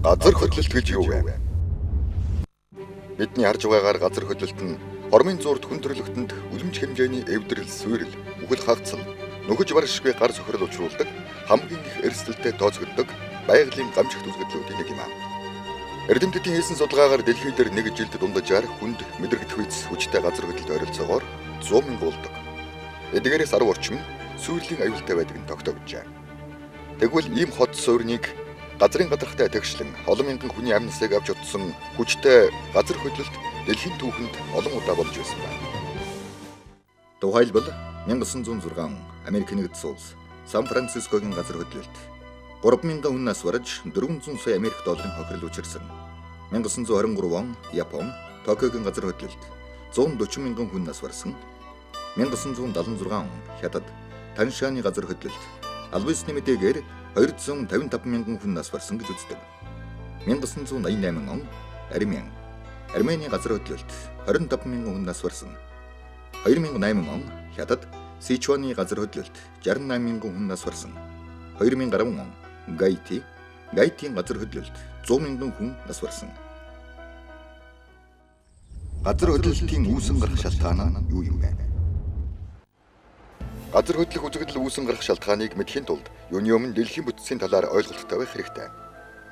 Газар хөдлөлт гэж юу вэ? Бидний харж байгаагаар газар хөдлөлт нь хормын зуурт хүн төрлөختөнд үлэмж хэмжээний эвдрэл, суурил, үхэл хагацсан, нөхөж баршгүй гар сөхрөл учруулдаг, хамгийн их эрсдэлтэй тооцогддог байгалийн гамшигт үзэгдлүүдийн нэг юм аа. Эрдэмтдийн хийсэн судалгаагаар дэлхий дээр нэг жилд дунджаар хүнд мэдрэгдэх үйс хүчтэй газар хөдлөлт ойролцоогоор 100,000 болдог. Эдгээрээс 10 орчим сүйрлийн аюултай байдаг нь тогтоогджээ. Тэгвэл ийм хот суурныг газрын гадархтай тэгшлэн олон мянган хүний амьнасыг авч утсан хүчтэй газар хөдлөлт дэлхийн түүхэнд олон удаа болж байсан байна. Тухайлбал 1906 он Америк нэгдсэн улс Сан Францискогийн газар хөдлөлт 3,000 хүн нас барж 400 сая Америк долларын хохирол учирсан. 1923 он Япон Токиогийн газар хөдлөлт 140,000 хүн нас барсан. 1976 он Хятад Таншаны газар хөдлөлт албан ёсны мэдээгээр 255,000 хүн нас барсан гэж үздэг. 1988 он Армени газар хөдлөлт 25,000 хүн нас барсан. 2008 он Хятад Сичуаны газар хөдлөлт 68,000 хүн нас барсан. 2010 он Гайтийн газар хөдлөлт 100,000 хүн нас барсан. Газар хөдлөлтийн үүсэн гарах шалтгаан нь юу юм бэ? Газар хөдлөх үзэгдэл үүсэн гарах шалтгааныг мэдхийн тулд юуны өмнө дэлхийн бүтцийн талаар ойлголттой байх хэрэгтэй.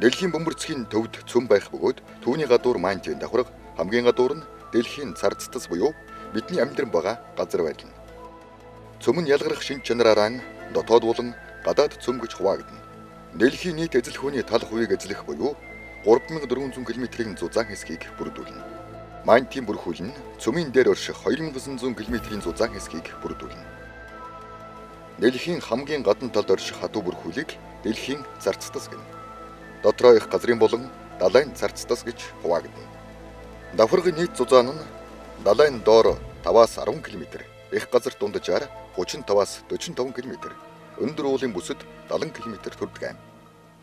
Дэлхийн бөмбөрцгийн төвд цөм байх бөгөөд түүний гадуур мантийн давхарга хамгийн гадуур нь дэлхийн царцтас буюу бидний амьдран байгаа газар байлна. Цөм нь ялгарх шинж чанараараа дотоод болон гадаад цөм гэж хуваагдана. Дэлхийн нийт эзэл хүний тал хувийг эзлэх буюу 3,400 км-ийн зузаан хэсгийг бүрдүүлнэ. Мантийн бүрхүүл нь цөмийн дээр орших 2,900 км-ийн зузаан хэсгийг бүрдүүлнэ. Дэлхийн хамгийн гадна талд орших хатуу бүрхүүлийг дэлхийн царцтас гэнэ. Дотроо их газрын болон далайн царцтас гэж хуваагдана. Давхаргын нийт зузаан нь далайн доор 5-аас 10 км, их газар дунджаар 35-аас 45 км, өндөр уулын бүсэд 70 км төрдөг.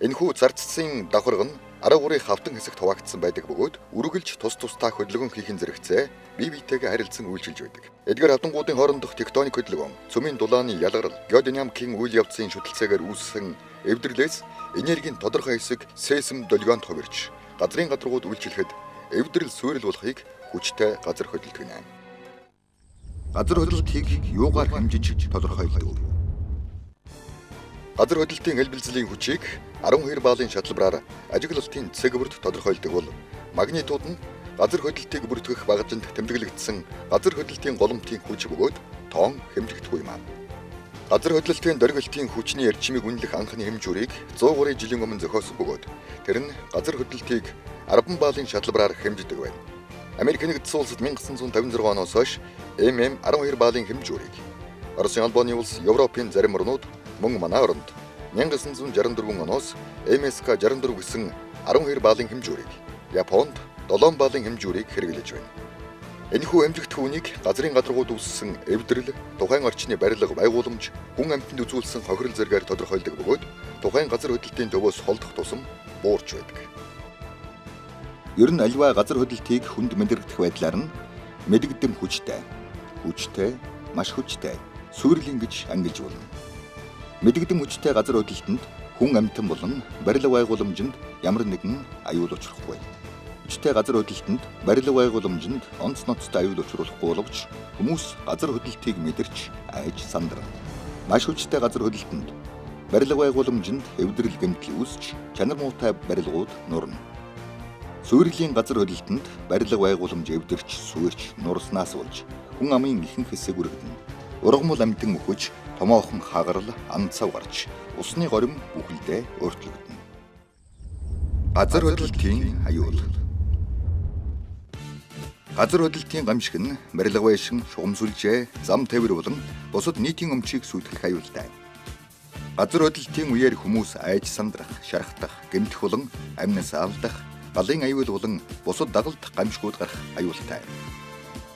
Энэхүү царцсан давхарга нь арга-урийн хавтан хэсэгт хуваагдсан байдаг бөгөөд үргэлж тус тусдаа хөдөлгөөн хийхин зэрэгцээ бие биетэйгээ харилцан үйлчилж байдаг. Эдгээр хавтангуудын хоорондох тектоник хөдөлгөөн, цөмийн дулааны ялгарл, геодинамикийн үйл явцын шүтэлцээгээр үүссэн эвдэрлээс энергийн тодорхой хэсэг сейсм долгионд хувирч газрын гадаргууд үйлчлэхэд эвдрэл суурил болохыг хүчтэй газар хөдлөлт гэнэ. Газар хөдлөлтийг юугаар хэмжиж тодорхойлдог? Газар хөдлөлтийн элбэлзлийн хүчийг 12 баалын шатлбараар ажиглалтын цэгвэрт тодорхойлдог бол магнитуд нь газар хөдлөлтийг бүртгэх багажинд тэмдэглэгдсэн газар хөдлөлтийн голомтын хүч бөгөөд тоон хэмжигдэхгүй юм аа. Газар хөдлөлтийн дөргөлтийн хүчний эрчимийг үнэлэх анхны хэмжүүрийг 103 жилийн өмнө зохиосон бөгөөд тэр нь газар хөдлөлтийг 10 баалын шатлбараар хэмждэг байна. Америк нэгдсэн улсад 1956 оноос хойш MM12 баалын хэмжүүрийг, Оросын албаны улс, Европын зарим орнууд мөн манай оронд 1964 оноос MSK-64 гэсэн 12 баалын хэмжүүрийг, Японд 7 баалын хэмжүүрийг хэрэглэж байна. Энэхүү хэмжигдэх үнийг газрын гадаргууд үүссэн эвдрэл, тухайн орчны барилга, байгууламж, хүн амьтанд үзүүлсэн хохирол зэргээр тодорхойлдог бөгөөд тухайн газар хөдлөлтийн төвөөс холдох тусам буурч байдаг. Ер нь аливаа газар хөдлөлтийг хүнд мэдрэгдэх байдлаар нь мэдгэдэм хүчтэй, маш хүчтэй, суурилын гэж ангилж болно. Мэдгэдэм хүчтэй газар хөдлөлтөнд хүн амьтан болон барилга байгууламжинд ямар нэгэн аюул учрахгүй. Хүчтэй газар хөдлөлтөнд барилга байгууламжинд онц ноцтой аюул учруулахгүй боловч хүмүүс газар хөдлөлтийг мэдэрч айж сандрана. Маш хүчтэй газар хөдлөлтөнд барилга байгууламжинд эвдрэл гэмтэл үүсч чанар муутай барилгууд нурна. Суурилын газар хөдлөлтөнд барилга байгууламж эвдэрч, суурьч, нурснаас болж хүн амын ихэнх хэсэг үргэлдэнэ. Ургамал амьтан мөхөж, томоохон хагарал, анцав гарч, усны горим бүхэлдээ өөрчлөгдөнө. Газар хөдлөлтийн аюул. Газар хөдлөлтийн гамшиг нь барилга байшин, шугамсүлжээ, зам тавир болон бусад нийтийн өмчийг сүйтгэх аюултай. Газар хөдлөлтийн үеэр хүмүүс айж сандрах, шархтах, гэмтэх болон амнаас алдах, галын аюул болон бусад дагалт гамшгууд гарах аюултай.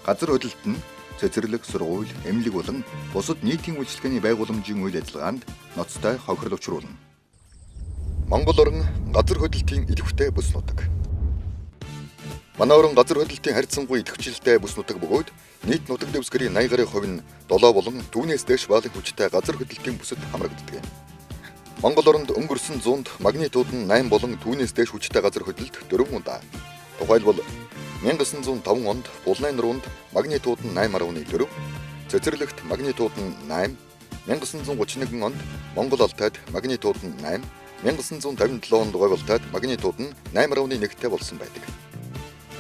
Газар хөдлөлт нь цэцэрлэг, сургууль, эмнэлэг болон бусад нийтийн үйлчлэгээний байгууламжийн үйл ажиллагаанд ноцтой хохирол учруулна. Монгол орн газар хөдлөлтийн идэвхтэй бүс нутаг. Манай орн газар хөдлөлтийн харьцангуй идэвхжүүлэлтэй бүс нутаг бөгөөд нийт нутаг дэвсгэрийн 80 гаруй хувь нь долоо болон түүнээс дээш баалын хүчтэй газар хөдлөлтийн бүсэд хамрагддаг. Монгол оронд өнгөрсөн 100-д магнитууд нь 8 болон түүнээс дээш хүчтэй газар хөдлөлт 4 удаа. Тухайлбал 1905 онд Булнайн руунд магнитууд нь 8.4, Цэцэрлэгт магнитууд нь 8, 1931 онд Монгол Алтайд магнитууд нь 8, 1957 онд Говьалтайд магнитууд нь 8.1-тэй болсон байдаг.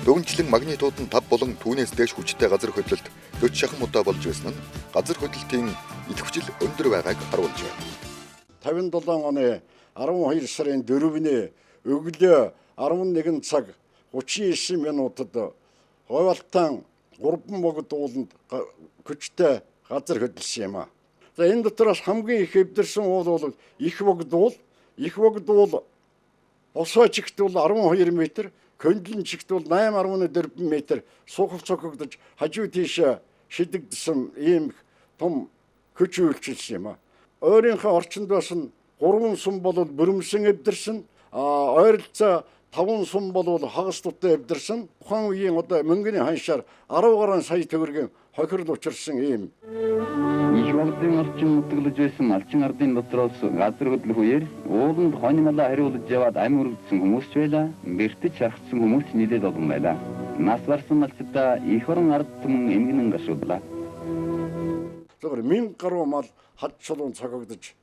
Дөнгөжлөн магнитууд нь 5 болон түүнээс дээш хүчтэй газар хөдлөлт 40 шахам удаа болж байсан нь газар хөдлөлтийн идэвхжил өндөр байгааг харуулж байна. 57 оны 12 сарын 4-ний өглөө 11 цаг 39 минутад Говьалтай 3 богд ууланд хүчтэй газар хөдлөсөн юм а. За энэ дотроос хамгийн их эвдэрсэн уул бол их богд уул босоо чигт бол 12 м, Көндлөн чигт бол 8.4 м сухав цогогдож хажуу тийш шидэгдсэн ийм том хүч үйлчилсэн юм а. Өөрийнхөө орчинд басан 3 сум бол бүрэмсэн эвдэрсэн, ойролцоо 5 сум бол хагас дутаа эвдэрсэн. Ухаан үеийн одоо мөнгөний ханшаар 10 гаруй сая төгрөгийн хохирол учирсан ийм. Их болдын орчин нутаглаж байсан малчин ардын дотроос газар хөдлөх үеэр ууланд хоньмолоо хариулж яваад амь үргэлжсэн хүмүүс ч байлаа. Бэртэж харагдсан хүмүүс нэлээд олон байлаа. Нас барсан малчдаа их орон ард түмэн эмгэнэн гашуудлаа. Зөвхөн 1000 гаруй мал хад чулуун цогогдож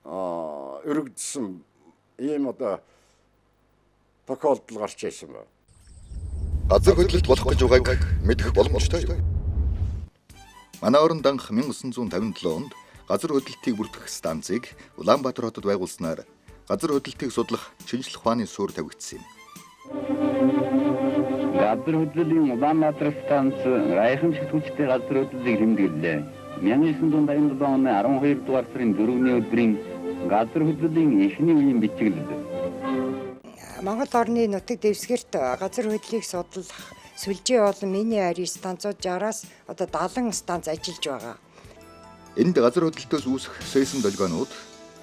өргөдсөн ийм одоо тохиолдол гарч ирсэн байна. Газар хөдлөлт болох гэж байгааг мэдэх боломжтой юу? Манай оронд анх 1957 онд газар хөдлөлтийг бүртгэх станцыг Улаанбаатар хотод байгуулснаар газар хөдлөлтийг судлах шинжлэх ухааны суурь тавигдсан юм. Газар хөдлөлийн Улаанбаатар станц гайхамшигт хүчтэй газар хөдлөлийг тэмдэглэлээ. 1987 оны 12 дугаар сарын 4-ний өдрийн газар хөдлөлийн эхний үеийн бичиглэл. Монгол орны нутаг дэвсгэрт газар хөдлөлийг судлах сүлжээ болон миний ари станцууд 60-аас одоо 70 станц ажиллаж байгаа. Энд газар хөдлөлтөөс үүсэх сейсм долгионууд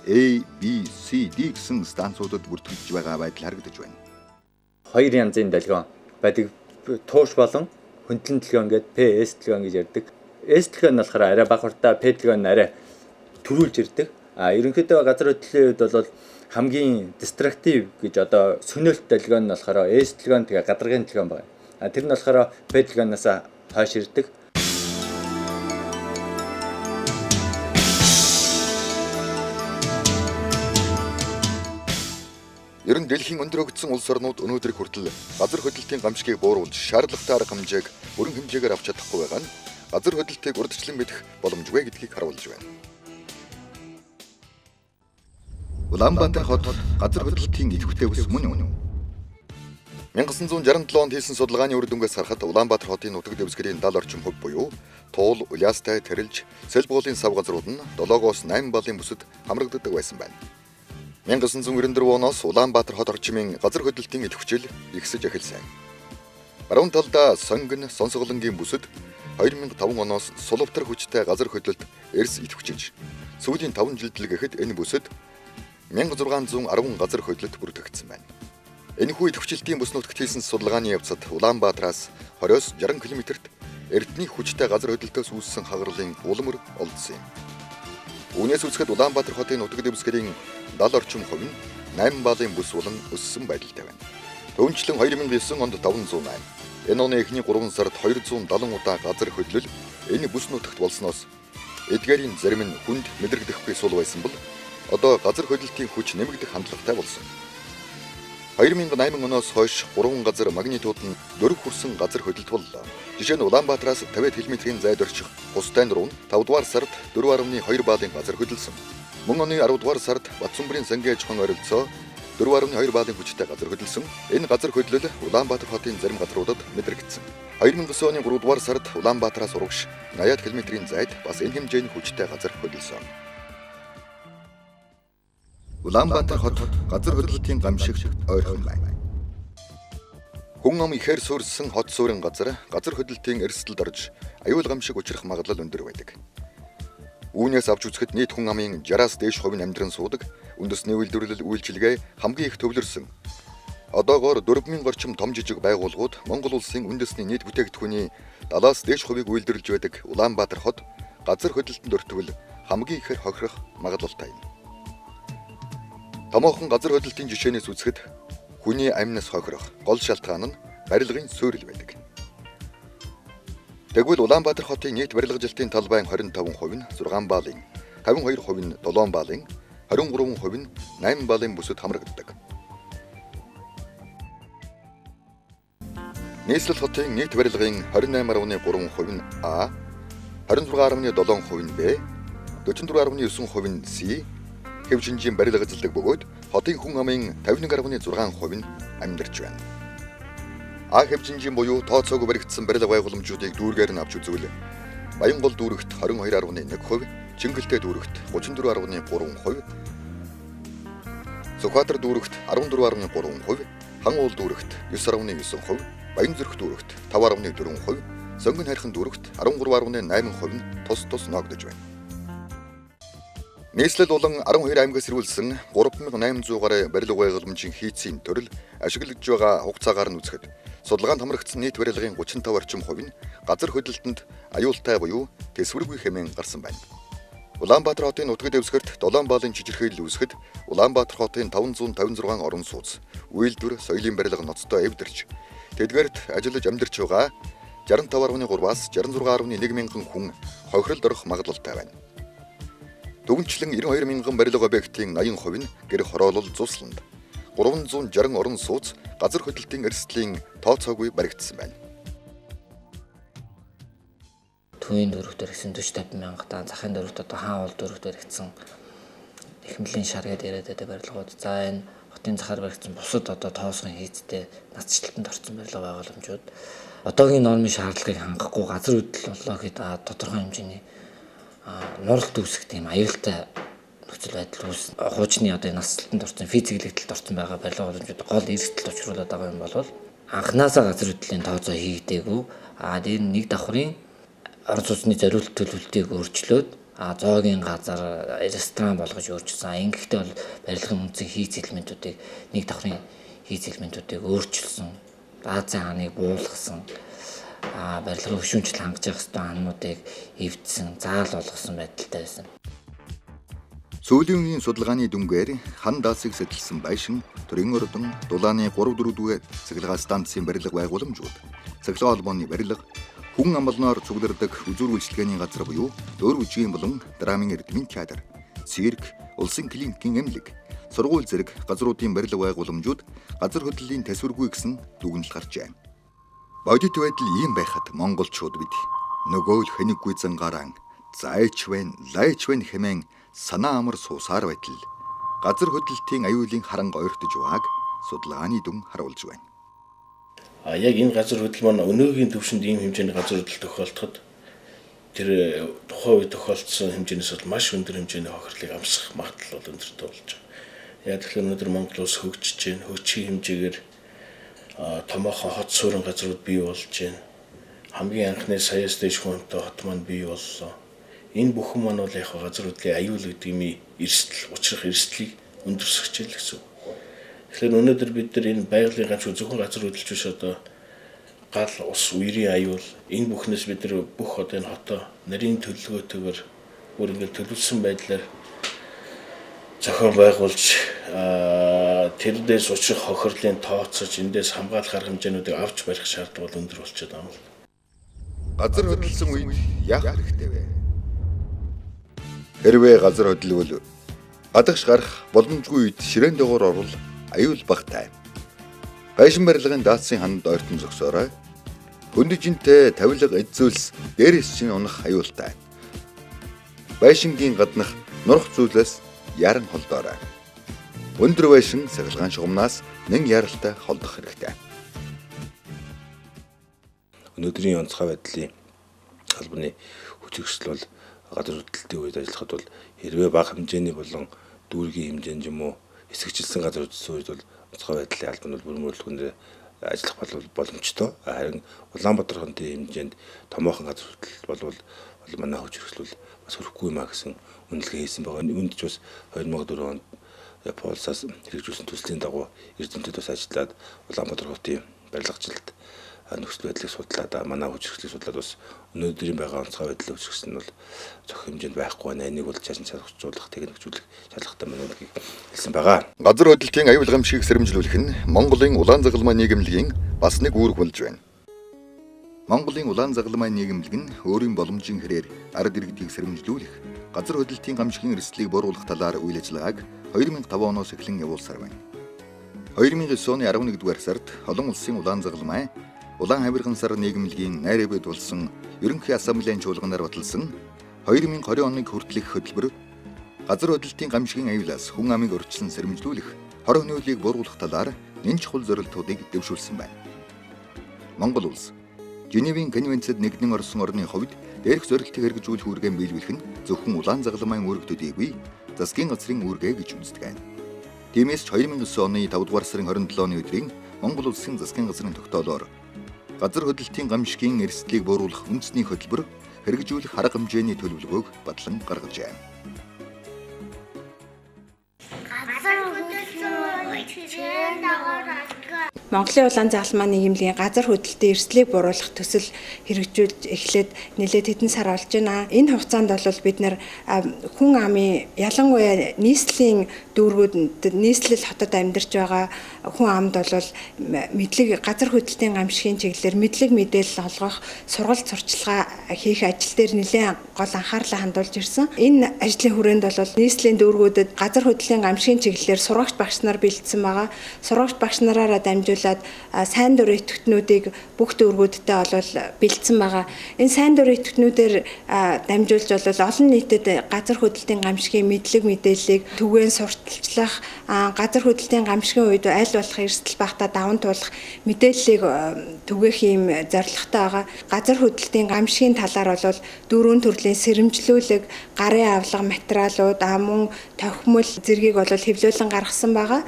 A, B, C, D гэсэн станцуудад бүртгэж байгаа байдал харагдаж байна. Хоёр янзын долгион байдаг. Тууш болон хөндлөн долгион гэдэг PS долгион гэж ярьдаг. S долгион нь болохоор арай бага хурдтай, P долгион нь арай төрүүлж ирдэг. Ерөнхийдөө газар хөдлөлийн үед бол хамгийн дистрактив гэж одоо сөнөөлт долгион нь болохоор S долгион тэгээ гадаргын долгион байна. Тэр нь болохоор P долгионоос хойш ирдэг. Ер нь дэлхийн өндөрөгдсөн улс орнууд өнөөдөр хүртэл газар хөдлөлтийн гамшигыг бууруулж шаардлагатай арга хэмжээг бүрэн хэмжээгээр авч чадахгүй байгаа нь газар хөдлөлтийг урьдчилан мэдэх боломжгүй гэдгийг харуулж байна. Улаанбаатар хот газар хөдлөлтийн идэвхтэй бүс мөн үү? 1967 онд хийсэн судалгааны үр дүнгээс харахад Улаанбаатар хотын нутаг дэвсгэрийн 70 орчим хувь буюу Туул, Уляастай, Тэрэлж, Сэлбгуулийн сав газрууд нь 7-оос 8 баллын бүсэд хамрагддаг байсан байна. 1994 оноос Улаанбаатар хот орчмын газар хөдлөлтийн идэвхжил ихсэж эхэлсэн. Баруун талдаа Сонгон, Сонсголонгийн бүсэд 2005 оноос сулвтар хүчтэй газар хөдлөлт эрс идэвхжиж, сүүлийн 5 жилдэл гэхэд энэ бүсэд 1610 газар хөдлөлт бүртгэгдсэн байна. Энэхүү идэвхжилтийн бүс нутагт хийсэн судалгааны явцад Улаанбаатараас 20-с 60 км-т эрдний хүчтэй газар хөдлөлтөөс үүссэн хагарлын улмөр олдсон юм. Үүнээс үзэхэд Улаанбаатар хотын нутаг дэвсгэрийн 70 орчим хувь нь 8 баллын бүс болон өссөн байдалтай байна. Түүнчлэн 2009 онд 508, энэ оны эхний 3 сард 270 удаа газар хөдлөл энэ бүс нутагт болсноос эдгээрийн зарим нь хүнд мэдрэгдэхгүй сул байсан бол одоо газар хөдлөлтийн хүч нэмэгдэх хандлагатай болсон. 2008 оноос хойш 3 газар магнитууд нь 4 хүрсэн газар хөдлөлт боллоо. Жишээ нь Улаанбаатараас 50 км-ийн зайд орчих Бустайн руу 5 дугаар сард 4.2 баллын газар хөдлөлсөн. Мөн оны 10 дугаар сард Батсумбрын Сангэж хон ойролцоо 4.2 баллын хүчтэй газар хөдлөлсөн. Энэ газар хөдлөл Улаанбаатар хотын зарим газруудад мэдрэгдсэн. 2009 оны 3 дугаар сард Улаанбаатараас урагш 80 км-ийн зайд бас энэ хэмжээний хүчтэй газар хөдлөлсөн. Улаанбаатар хот газар хөдлөлтийн гамшигт ойрхон байна. Хүн ам ихээр суурьсан хот суурин газар хөдлөлтийн эрсдэлд орж аюул гамшиг учрах магадлал өндөр байдаг. Үүнээс авч үзэхэд нийт хүн амын 60-аас дээш хувь нь амьдран суудаг үндэсний үйлдвэрлэл үйлчилгээ хамгийн их төвлөрсөн. Одоогоор 4000 орчим том жижиг байгууллагууд Монгол улсын үндэсний нийт бүтээгдэхүүний 70-аас дээш хувийг үйлдвэрлэж байдаг Улаанбаатар хот газар хөдлөлтөнд өртвөл хамгийн ихээр хохирох магадлалтай юм. Томоохон газар хөдлөлтийн жишээнээс үзэхэд хүний амнаас хохирох гол шалтгаан нь барилгын суурил байдаг. Тэгвэл Улаанбаатар хотын нийт барилгажилтын талбайн 25% нь 6 баалын, 52% нь 7 баалын, 23% нь 8 баалын бүсэд хамрагддаг. Нийслэл хотын нийт барилгын 28.3% нь А, 26.7% нь Б, 44.9% нь С хэв шинжийн барилгажилдаг бөгөөд хотын хүн амын 51.6% нь амьдарч байна. А хэв шинжийн буюу тооцоогүй баригдсан барилга байгууламжуудыг дүүргээр нь авч үзвэл Баянгол дүүрэгт 22.1%, Чингэлтэй дүүрэгт 34.3%, Сүхбаатар дүүрэгт 14.3%, Хан уул дүүрэгт 9.9%, Баянзүрх дүүрэгт 5.4%, Сонгон хайрхан дүүрэгт 13.8% нь тус ногдож байна. Нийслэл болон 12 аймгаас ирүүлсэн 3800 гаруй барилга байгууламжийн хийцийн төрөл ашиглагдж байгаа хугацаагаар нь үзэхэд судалгаанд хамрагдсан нийт барилгын 35 орчим хувь нь газар хөдлөлтөнд аюултай буюу тэсвэргүй хэмээн гарсан байна. Улаанбаатар хотын нутаг дэвсгэрт 7 баалын жижигхийлэл үүсгэхэд Улаанбаатар хотын 556 орон сууц, үйлдвэр, соёлын барилга ноцтой эвдэрч тэдгээрт ажиллаж амьдарч байгаа 65.3-аас 66.1 мянган хүн хохиролд орох магадлалтай байна. Дүгнчлэн 92 мянган барилга объектын 80% нь гэр хороолол зусланд, 360 орон сууц газар хөдлөлтийн эрсдлийн тооцоогүй баригдсан байна. Төвийн дөрөвдөр гэсэн 40-50 мянган, захын дөрөвт одоо хаан уул дөрөвдөр гэсэн эхмэлийн шар гэдэг яриад байдаг барилгууд. За энэ хотын захаар баригдсан бусад одоо тоосгын хийцтэй надчлалтанд орсон барилга байгууламжууд одоогийн нормын шаардлагыг хангахгүй газар хөдлөл болоо гэхэд тодорхой хэмжээний нуралт үүсэх тийм аюултай нөхцөл байдал үүс. Хуучны одоо энэ наслалтанд орсон, физиклэгдэлд орсон байгаа барилга боломжууд гол эрсдэлд учруулад байгаа юм бол анхнаасаа газар хөдлөлийн тооцоо хийгдээгүй. Тэр нэг давхрын орон сууцны зориулт төлөвлөлтийг өөрчлөөд зоогийн газар ресторан болгож өөрчилсөн. Ингэхдээ бол барилгын үндсэн хийц элементүүдийг нэг давхрын хийц элементүүдийг өөрчилсөн. Азийн хааныг буулгасан. Барилгын хөшүүнчл хангаж явах ёстой хаануудыг эвдсэн, заал болгосон байдалтай байсан. Сүүлийн үеийн судалгааны дүнгээр хан даасыг сэтэлсэн байшин, төрийн ордон, дулааны 3-4 дугаар цэглэгээ станцын барилга байгууламжууд, цэглэгээ холбооны барилга, хүн амлноор цуглардаг үзүүр үйлчилгээний газар буюу дөр үжгийн болон драмын эрдмийн театр, цирк, улсын клиникийн эмнэлэг, сургууль зэрэг газруудын барилга байгууламжууд газар хөдлөлийн тэсвэргүй гэсэн дүгнэлт гарчээ. Бодит байдал ийм байхад монголчууд бид нөгөө л хэнэггүй зангаран зайч вэн, лайч вэн хэмээн санаа амар суусаар байтал газар хөдлөлтийн аюулын харанга ойртож байгааг судалгааны дүн харуулж байна. Яг энэ газар хөдлөл маань өнөөгийн төвшөнд ийм хэмжээний газар хөдлөл тохиолдоход тэр тухайн үед тохиолдсон хэмжээнээс бол маш өндөр хэмжээний хохирлыг амсах магадлал бол өндөртэй болж байгаа. Яг тэгэхээр өнөөдөр Монгол улс хөгжиж байна. Хөгжихийн хэмжээгээр томоохон хот суурин газрууд бий болж байна. Хамгийн анхны саяас дээш хүнтэй хот маань бий боллоо. Энэ бүхэн маань бол яг газар хөдлөлийн аюул гэдэг юм эрсдэл, учрах эрсдлийг өндөрсгөж л гэсэн. Тэгэхээр өнөөдөр бид нар энэ байгалийн ганц зөвхөн газар хөдлөлч биш одоо гал ус үерийн аюул энэ бүхнээс бид нар бүх одоо энэ хотоо нарийн төлөвлөгөөтэйгээр бүр ингээд төлөвлөсөн байдлаар зохион байгуулж тэрдээс учрах хохирлын тооцож эндээс хамгаалах арга хэмжээнүүдийг авч барих шаардлага бол өндөр болчиход байгаа юм. Газар хөдлөсөн үед яах хэрэгтэй вэ? Хэрвээ газар хөдлөвөл гадагш гарах боломжгүй үед ширээн дагуур орвол аюул багтай. Байшин барилгын даацын ханд ойртон зогсоорой. Хөндижинтэй тавилга эззүүлс дээрээс чинь унах аюултай. Байшингийн гаднах нурах зүйлээс яран холдоорой. Өндөр байшин сахилгаан шугамнаас нэн яралтай холдох хэрэгтэй. Өнөөдрийн онцгой байдлын албаны хүчирхсэл бол газар хөдлөлтийн үед ажиллахад бол хэрвээ бага хэмжээний болон дүүргийн хэмжээнд юм уу хэсэгчилсэн газар хөдлсөн үед бол онцгой байдлын албан бол бүрмөрлөгөнд ажиллах боломжтой. Харин Улаанбаатар хотын хэмжээнд томоохон газар хөдлөл бол манай хүчирхсэл бол бас хүрэхгүй юмаа гэсэн үнэлгээ хийсэн байгаа. Үүнд ч бас 2004 онд Полсаас хэрэгжүүлсэн төслийн дагуу эрдэмтэд бас ажиллаад Улаанбаатар хотын барилгачлалт нөхцөл байдлыг судлаад манай хүчирхслийг судлаад бас өнөөдрийн байгаа онцгой байдлын хүчирхсэл нь бол зохих хэмжээнд байхгүй байна. Энийг бол чаашин чалгуулах, техникжүүлэх шаардлагатай байна гэдгийг хөдөлсөн байгаа. Газар хөдлөлтийн аюул гамшигыг сэрэмжлүүлэх нь Монголын улаан загалмай нийгэмлэгийн бас нэг үүрэг болж байна. Монголын улаан загалмай нийгэмлэг нь өөрийн боломжийн хэрээр ард иргэдийг сэрэмжлүүлэх, газар хөдлөлтийн гамшигын эрсдлийг бууруулах талаар үйл ажиллагааг 2005 оноос эхлэн явуулсаар байна. 2009 оны 11-р сард олон улсын улаан загалмай Улаан хавирган сар нийгэмлэгийн найрабад болсон ерөнхий ассамблеийн чуулганаар баталсан 2020 оныг хүртэлх хөтөлбөр газар хөдлөлтийн гамшигын аюулаас хүн амыг урьдчилан сэрэмжлүүлэх, хор хөнөөлийг бууруулах талаар нэн чухал зорилтуудыг дэвшүүлсэн байна. Монгол улс Женевийн конвенцэд нэгдэн орсон орны хувьд дээрх зорилтыг хэрэгжүүлэх үүргээ биелүүлэх нь зөвхөн улаан загалмайн үүрэг төдийгүй засгийн газрын үүргээ гэж үздэг. Тиймээс 2009 оны 5-р сарын 27 оны өдрийн Монгол улсын засгийн газрын тогтоолоор газар хөдлөлтийн гамшигын эрсдлийг бууруулах үндэсний хөтөлбөр хэрэгжүүлэх арга хэмжээний төлөвлөгөөг батлан гаргажээ. Монголын улаан загалмай нийгэмлэгийн газар хөдлөлтийн эрсдлийг бууруулах төсөл хэрэгжүүлж эхлээд нэлээд хэдэн сар болж байна. Энэ хугацаанд бол бид нэр хүн амын ялангуяа нийслэлийн дүүргүүдэд нийслэл хотод амьдарч байгаа хүн амд бол мэдлэг газар хөдлөлтийн гамшигын чиглэлээр мэдлэг мэдээлэл олгох, сургалт сурчлагаа хийх ажил дээр нэлээд гол анхаарлаа хандуулж ирсэн. Энэ ажлын хүрээнд бол нийслэлийн дүүргүүдэд газар хөдлөлийн гамшигын чиглэлээр сургагч багш нар бэлдсэн байгаа. Сургагч багш нараараа дамжуулаад сайн дур идэвхтнүүдийг бүх дүүргүүдтэй олвол бэлдсэн байгаа. Энэ сайн дур идэвхтнүүдээр дамжуулж бол олон нийтэд газар хөдлөлтийн гамшигын мэдлэг мэдээллийг түгээн сурталчлах, газар хөдлөлтийн гамшигын үед аль болох эрсдэл багтаа даван туулах мэдээллийг түгээх юм зорилготой байгаа. Газар хөдлөлтийн гамшигын талаар бол дөрвөн төрлийн сэрэмжлүүлэг, гарын авлага материалууд, мөн тохимол зэргийг бол хэвлүүлэн гаргасан байгаа.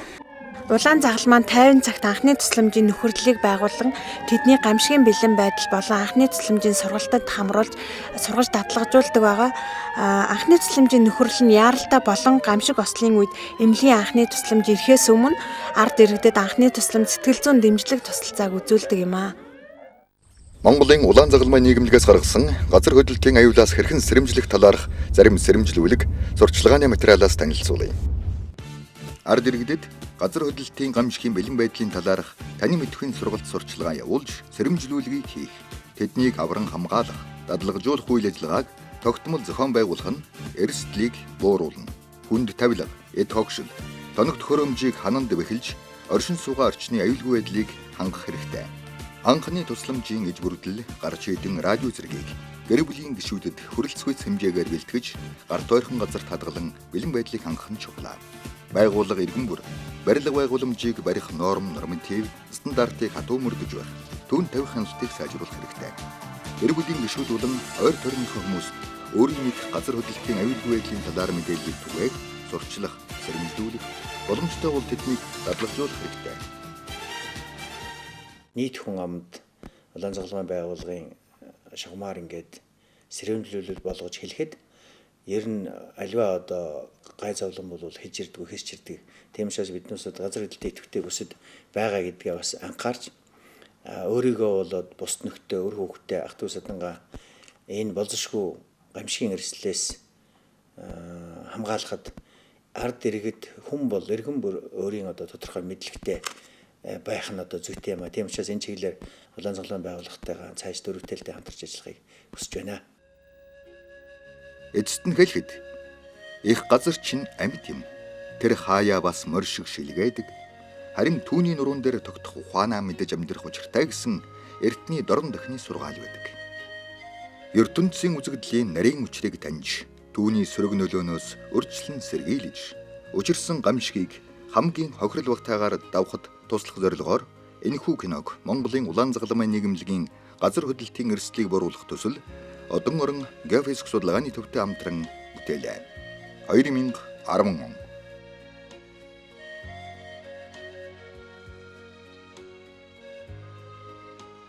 Улаан загалмайн 50 цагт анхны тусламжийн нөхөрлөлийг байгуулан тэдний гамшигын бэлэн байдал болон анхны тусламжийн сургалтад хамруулж сургаж датлагжуулдаг байгаа. Анхны тусламжийн нөхөрлөл нь яаралтай болон гамшиг ослын үед эмнэлгийн анхны тусламж ирэхээс өмнө ард иргэдэд анхны тусламж сэтгэл зүйн дэмжлэг тусалцааг үзүүлдэг юм аа. Монголын улаан загалмай нийгэмлэгээс гаргасан газар хөдлөлтийн аюулаас хэрхэн сэрэмжлэх талаарх зарим сэрэмжлүүлэг, сурчлагын материалаас танилцуулъя. Ард иргэдэд газар хөдлөлтийн гамшигын бэлэн байдлын талаарх таны мэдхийн сургалт сурчлагаа явуулж сэрэмжлүүлгийг хийх, тэднийг авран хамгаалах, дадлагжуулах үйл ажиллагааг тогтмол зохион байгуулах нь эрсдлийг бууруулна. Хүнд тавилга, эд хогшил, тоног төхөөрөмжийг хананд бэхэлж, оршин суугаа орчны аюулгүй байдлыг хангах хэрэгтэй. Анхны тусламжийн иж бүрдэл, гарч идэн радио зэргийг гэр бүлийн гишүүдэд хүрэлцгүйц хэмжээгээр бэлтгэж, гарт ойрхон газарт хадгалан бэлэн байдлыг хангах нь чухал. Байгууллага иргэн бүр барилга байгууламжийг барих норматив стандартыг хатуу мөрдөж байх, түүн тавих хяналтыг сайжруулах хэрэгтэй. Гэр бүлийн гишүүд болон ойр тойрныхоо хүмүүст өөрийн мэдэх газар хөдлөлтийн аюулгүй байдлын талаар мэдээллийг түгээх, сурчлах, сэрэмжлүүлэх, боломжтой бол тэднийг дадлагжуулах хэрэгтэй. Нийт хүн амд улаан загалмай байгууллагын шугамар ингээд сэрэмжлүүлэл болгож хэлэхэд ер нь альва одоо гай зовлон бол хийж ирдэг, хийж ирдэг. Тийм учраас биднээс газар хөдлөлтийн идэвхтэй бүсэд байгаа гэдгээ бас анхаарч өөрийгөө болоод бус нөхдөд өр хүүхдээ ах トゥ садангаа энэ болзошгүй гамшигын эрсдлээс хамгаалахад ард иргэд хүн бол иргэн бүр өөрийн одоо тодорхой мэдлэгтэй байх нь одоо зүйтэй юм а. Тийм учраас энэ чиглэлээр улаан загалмай байгууллагатайгаа цааш дөрвөлтэлтэй хамтарч ажиллахыг хүсэж байна. Эцэст нь хэлэхэд их газар чинь амьд юм. Тэр хаяа бас морь шиг шилгээдэг. Харин түүний нуруунд дээр тогтох ухаанаа мэдэж амьдрах учиртай гэсэн эртний дорн дохины сургаал байдаг. ертөнцийн үзэгдлийн нарийн учрыг таньж, түүний сөрөг нөлөөнөөс урьдчилан сэргийлж, учирсан гамшигыг хамгийн хохирол багтаагаар давхад туслах зорилгоор энэхүү киног Монголын улаан загалмай нийгэмлэгийн газар хөдлөлтийн эрсдлийг бууруулах төсөл одон орон геофизик судалгааны төвтэй хамтран бүтээлээ. 2010 он